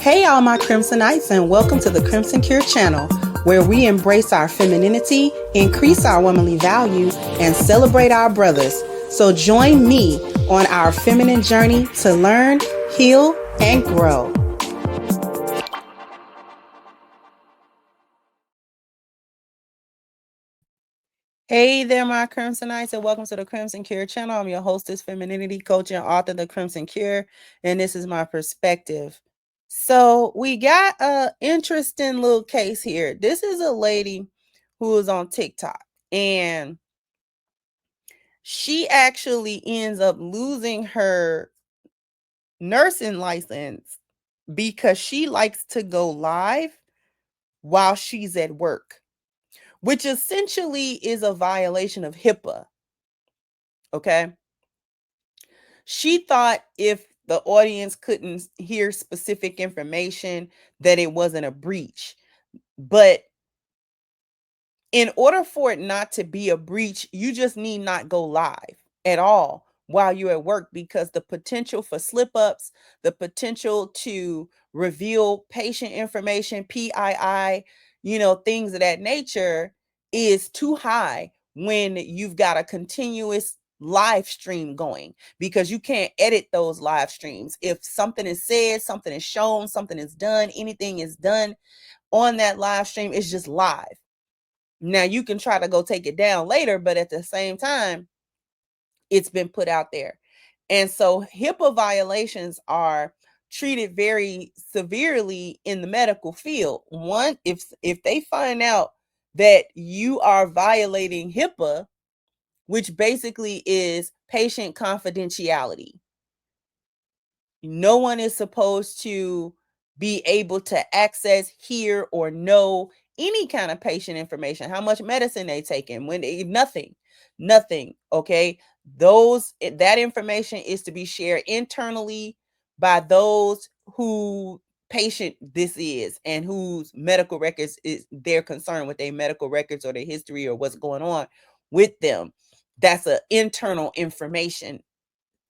Hey, all my Crimsonites, and welcome to the Crimson Cure channel, where we embrace our femininity, increase our womanly value, and celebrate our brothers. So join me on our feminine journey to learn, heal, and grow. Hey there, my Crimsonites, and welcome to the Crimson Cure channel. I'm your hostess, femininity coach, and author of The Crimson Cure, and this is my perspective. So we got an interesting little case here. This is a lady who is on TikTok, and she actually ends up losing her nursing license because she likes to go live while she's at work, which essentially is a violation of HIPAA. Okay. She thought if the audience couldn't hear specific information, that it wasn't a breach. But in order for it not to be a breach, you just need not go live at all while you're at work, because the potential for slip ups, the potential to reveal patient information, PII, things of that nature is too high when you've got a continuous live stream going, because you can't edit those live streams. If something is said, something is shown, something is done, anything is done on that live stream, it's just live. Now you can try to go take it down later, but at the same time, it's been put out there. And so HIPAA violations are treated very severely in the medical field. One, if they find out that you are violating HIPAA, which basically is patient confidentiality. No one is supposed to be able to access, hear, or know any kind of patient information, how much medicine they taking, when they, nothing. Okay. That information is to be shared internally by those who patient this is and whose medical records is they're concerned with, their medical records or their history or what's going on with them. That's an internal information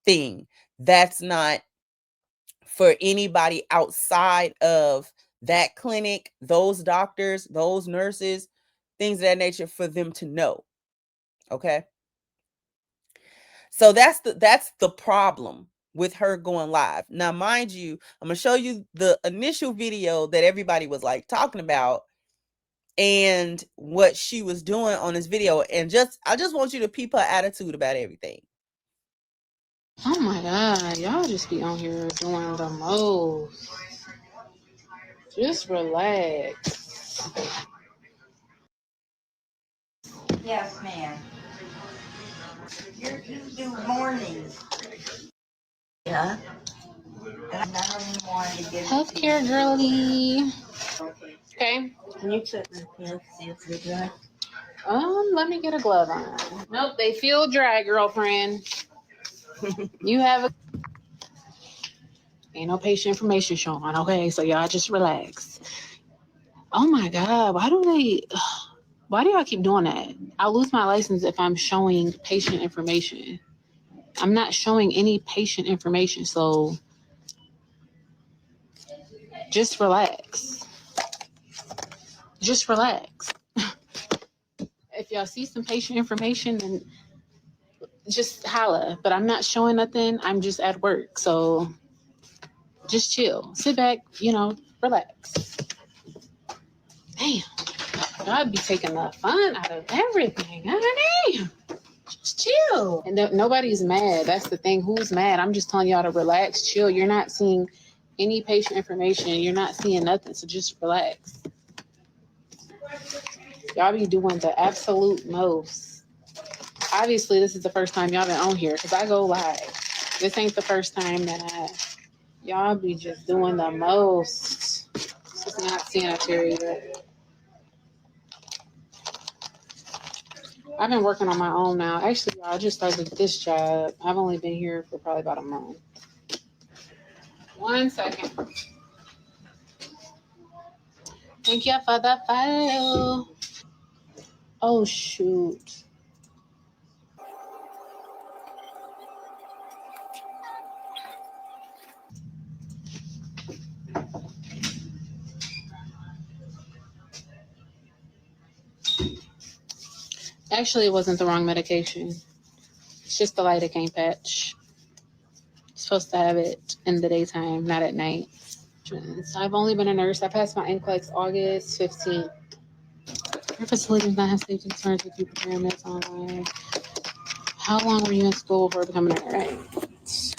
thing. That's not for anybody outside of that clinic, those doctors, those nurses, things of that nature, for them to know. Okay. So that's the problem with her going live. Now, mind you, I'm gonna show you the initial video that everybody was like talking about and what she was doing on this video. And I just want you to peep her attitude about everything. Oh my God, y'all just be on here doing the most. Just relax. Yes, ma'am. You do mornings. Yeah. Healthcare girly. Okay. Can you check my pants, see if they're dry? Let me get a glove on. Nope, they feel dry, girlfriend. You have a ain't no patient information showing, okay? So y'all just relax. Oh my God, why do y'all keep doing that? I'll lose my license if I'm showing patient information. I'm not showing any patient information, so just relax. Just relax. If y'all see some patient information, then just holla. But I'm not showing nothing. I'm just at work. So just chill. Sit back, relax. Damn. I'd be taking the fun out of everything. Damn. Just chill. And nobody's mad. That's the thing. Who's mad? I'm just telling y'all to relax, chill. You're not seeing any patient information. You're not seeing nothing. So just relax. Y'all be doing the absolute most. Obviously, this is the first time y'all been on here because I go live. This ain't the first time that y'all be just doing the most. This is not sanitary. I've been working on my own now. Actually, I just started this job. I've only been here for probably about a month. 1 second. Thank you for the file. Oh, shoot. Actually, it wasn't the wrong medication. It's just the lidocaine patch. Supposed to have it in the daytime, not at night. I've only been a nurse. I passed my NCLEX August 15th. Your facility does not have safety concerns with you preparing meds online. How long were you in school before becoming a nurse?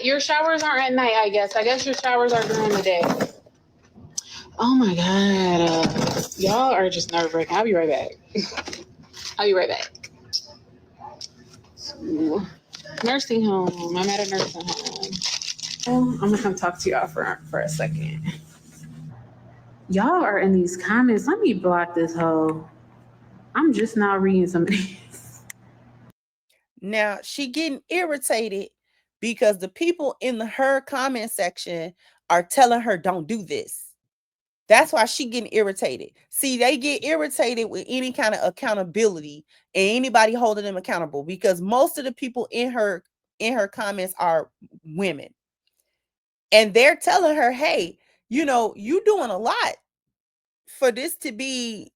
Your showers aren't at night, I guess. I guess your showers are during the day. Oh my God. Y'all are just nerve wracking. I'll be right back. I'll be right back. Ooh. Nursing home. I'm at a nursing home. I'm gonna come talk to y'all for a second. Y'all are in these comments. Let me block this hoe. I'm just not reading some of these. Now she getting irritated because the people in her comment section are telling her don't do this. That's why she getting irritated. See, they get irritated with any kind of accountability and anybody holding them accountable because most of the people in her comments are women. And they're telling her, hey, you doing a lot for this to be,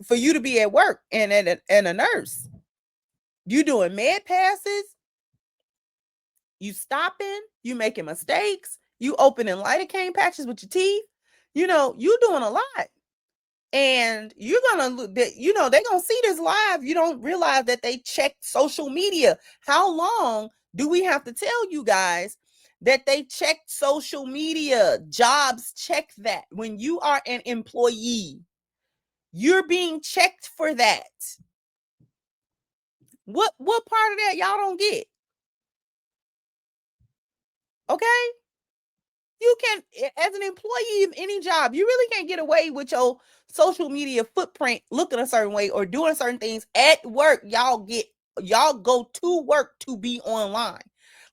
for you to be at work and a nurse. You doing med passes, you stopping, you making mistakes, you opening lidocaine patches with your teeth. You doing a lot. And you're gonna, they're gonna see this live. You don't realize that they check social media. How long do we have to tell you guys that they check social media? Jobs check that. When you are an employee, you're being checked for that. What part of that y'all don't get? Okay? You can, as an employee of any job, you really can't get away with your social media footprint looking a certain way or doing certain things at work. Y'all go to work to be online.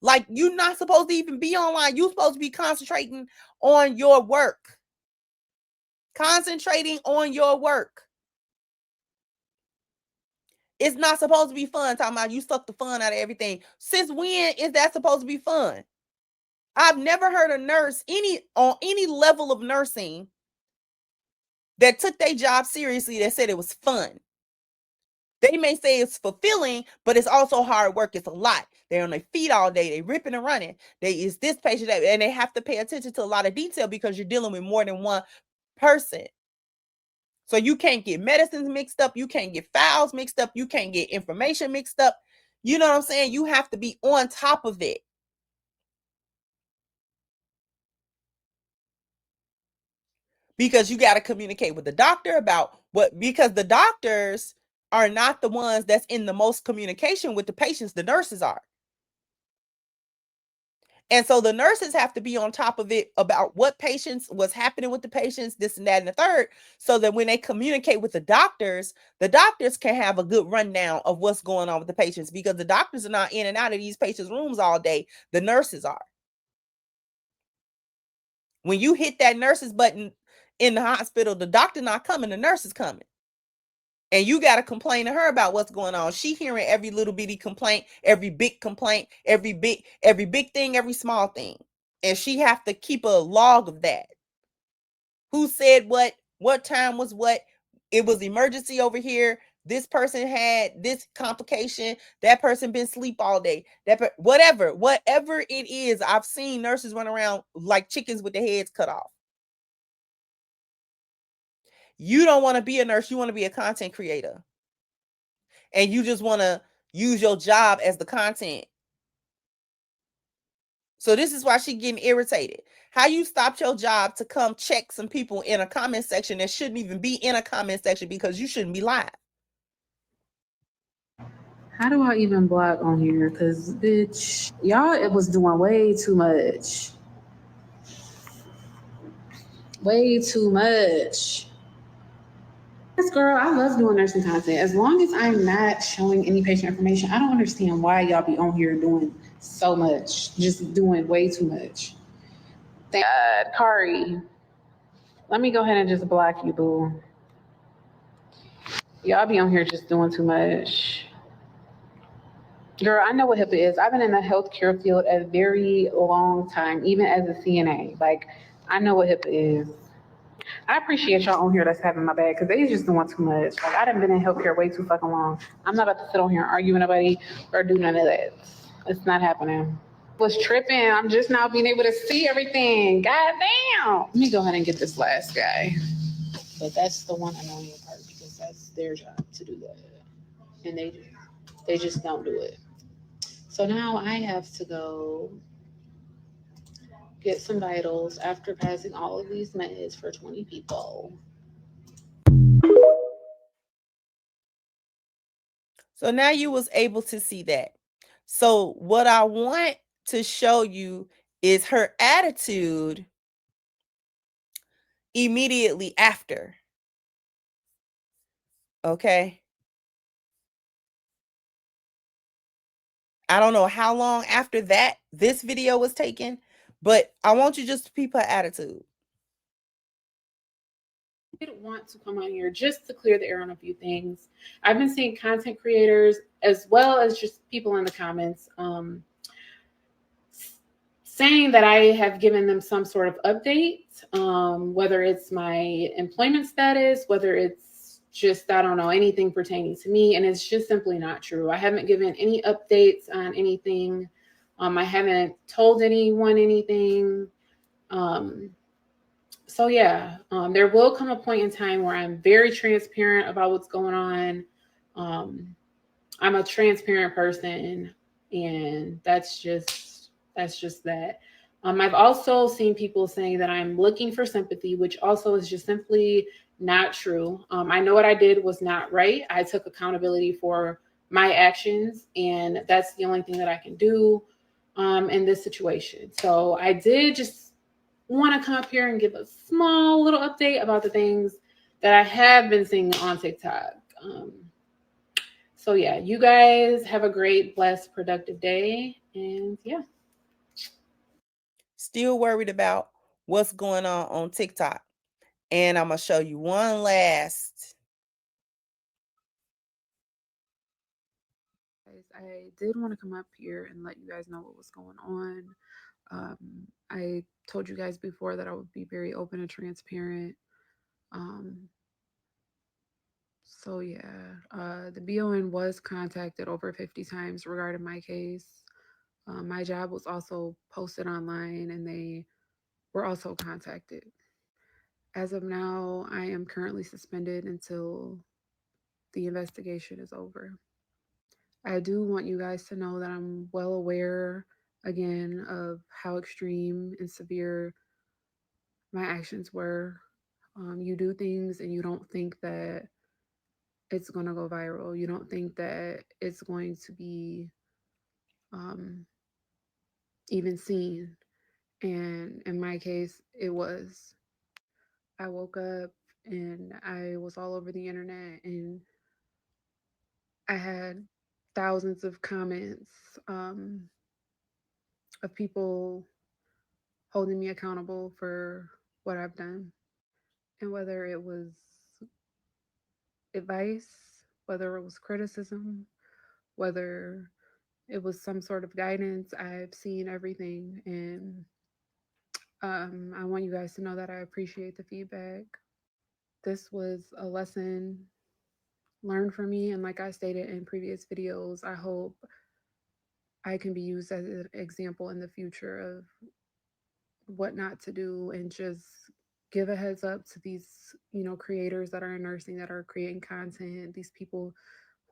Like, you're not supposed to even be online. You're supposed to be concentrating on your work. Concentrating on your work. It's not supposed to be fun. Talking about you suck the fun out of everything. Since when is that supposed to be fun? I've never heard a nurse on any level of nursing that took their job seriously that said it was fun. They may say it's fulfilling, but it's also hard work. It's a lot. They're on their feet all day. They ripping and running. It's this patient, and they have to pay attention to a lot of detail because you're dealing with more than one person. So you can't get medicines mixed up. You can't get files mixed up. You can't get information mixed up. You know what I'm saying? You have to be on top of it. Because you got to communicate with the doctor about because the doctors are not the ones that's in the most communication with the patients. The nurses are. And so the nurses have to be on top of it about what's happening with the patients, this and that and the third, so that when they communicate with the doctors can have a good rundown of what's going on with the patients, because the doctors are not in and out of these patients' rooms all day. The nurses are. When you hit that nurses button in the hospital, the doctor not coming, the nurse is coming. And you got to complain to her about what's going on. She hearing every little bitty complaint, every big complaint, every big thing, every small thing. And she have to keep a log of that. Who said what time was what? It was emergency over here. This person had this complication. That person been asleep all day. Whatever it is, I've seen nurses run around like chickens with their heads cut off. You don't want to be a nurse. You want to be a content creator. And you just want to use your job as the content. So this is why she's getting irritated. How you stopped your job to come check some people in a comment section that shouldn't even be in a comment section because you shouldn't be live. How do I even block on here? Because, bitch, y'all, it was doing way too much. Way too much. Yes, girl, I love doing nursing content. As long as I'm not showing any patient information, I don't understand why y'all be on here doing so much. Just doing way too much. Thank God. Kari, let me go ahead and just block you, boo. Y'all be on here just doing too much. Girl, I know what HIPAA is. I've been in the healthcare field a very long time, even as a CNA. Like, I know what HIPAA is. I appreciate y'all on here that's having my back because they just doing too much. Like I done been in healthcare way too fucking long. I'm not about to sit on here and argue with nobody or do none of that. It's not happening. Was tripping. I'm just now being able to see everything. God damn. Let me go ahead and get this last guy. But that's the one annoying part because that's their job to do that, and they just don't do it. So now I have to go get some vitals after passing all of these meds for 20 people. So now you was able to see that. So what I want to show you is her attitude immediately after. Okay. I don't know how long after that this video was taken, but I want you just to peep her attitude. I did want to come on here just to clear the air on a few things. I've been seeing content creators as well as just people in the comments saying that I have given them some sort of update, whether it's my employment status, whether it's just, I don't know, anything pertaining to me. And it's just simply not true. I haven't given any updates on anything. I haven't told anyone anything. So yeah, there will come a point in time where I'm very transparent about what's going on. I'm a transparent person, and that's just that. I've also seen people saying that I'm looking for sympathy, which also is just simply not true. I know what I did was not right. I took accountability for my actions, and that's the only thing that I can do in this situation. So I did just want to come up here and give a small little update about the things that I have been seeing on TikTok. So yeah, you guys have a great, blessed, productive day. And yeah. Still worried about what's going on TikTok. And I'm going to show you one last. I did want to come up here and let you guys know what was going on. I told you guys before that I would be very open and transparent. So yeah, the BON was contacted over 50 times regarding my case. My job was also posted online and they were also contacted. As of now, I am currently suspended until the investigation is over. I do want you guys to know that I'm well aware, again, of how extreme and severe my actions were. You do things and you don't think that it's going to go viral. You don't think that it's going to be even seen. And in my case, it was. I woke up and I was all over the internet and I had thousands of comments of people holding me accountable for what I've done. And whether it was advice, whether it was criticism, whether it was some sort of guidance, I've seen everything. And I want you guys to know that I appreciate the feedback. This was a lesson learned from me. And like I stated in previous videos, I hope I can be used as an example in the future of what not to do and just give a heads up to these, creators that are in nursing that are creating content, these people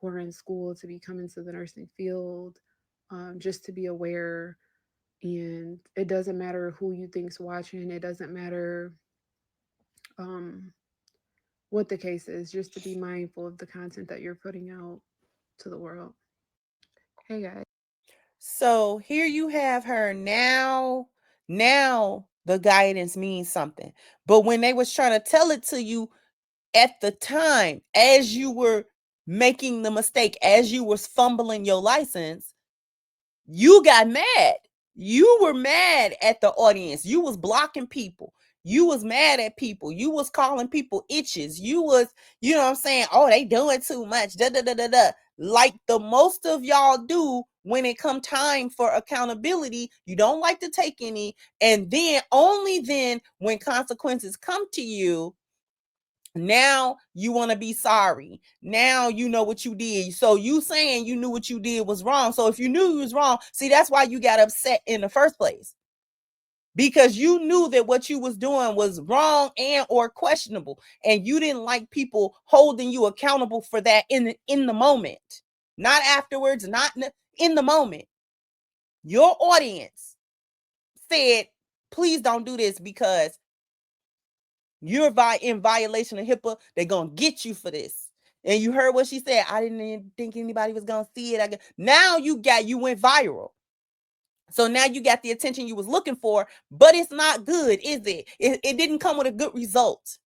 who are in school to be coming to the nursing field, just to be aware. And it doesn't matter who you think's watching. It doesn't matter what the case is, just to be mindful of the content that you're putting out to the world. Hey guys. So here you have her now. Now the guidance means something. But when they was trying to tell it to you at the time, as you were making the mistake, as you was fumbling your license, you got mad. You were mad at the audience. You was blocking people. You was mad at people. You was calling people itches. You was, you know what I'm saying? Oh, they doing too much. Da da da da da. Like the most of y'all do when it come time for accountability. You don't like to take any. And then only then when consequences come to you, Now you want to be sorry. Now you know what you did. So you saying you knew what you did was wrong. So if you knew you was wrong, see, that's why you got upset in the first place. Because you knew that what you was doing was wrong and or questionable, and you didn't like people holding you accountable for that in the moment, not afterwards, not in the moment. Your audience said, please don't do this because you're in violation of HIPAA. They're gonna get you for this. And you heard what she said. I didn't even think anybody was gonna see it. Now you went viral. So now you got the attention you was looking for, but it's not good, is it? It didn't come with a good result.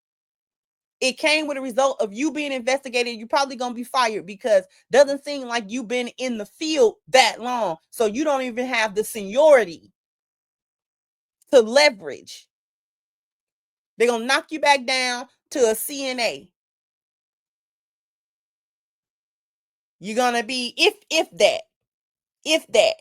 It came with a result of you being investigated. You're probably going to be fired because doesn't seem like you've been in the field that long. So you don't even have the seniority to leverage. They're going to knock you back down to a CNA. You're going to be, if that.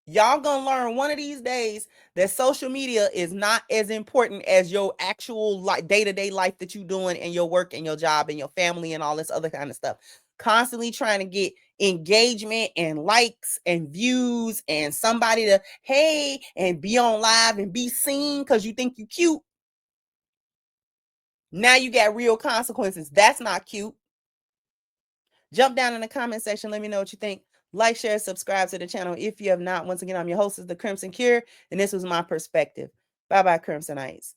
Y'all gonna learn one of these days that social media is not as important as your actual day-to-day life that you're doing and your work and your job and your family and all this other kind of stuff. Constantly trying to get engagement and likes and views and somebody to, hey, and be on live and be seen because you think you cute. Now you got real consequences. That's not cute. Jump down in the comment section. Let me know what you think. Like, share, subscribe to the channel if you have not. Once again, I'm your hostess, The Crimson Cure, and this was my perspective. Bye-bye, Crimsonites.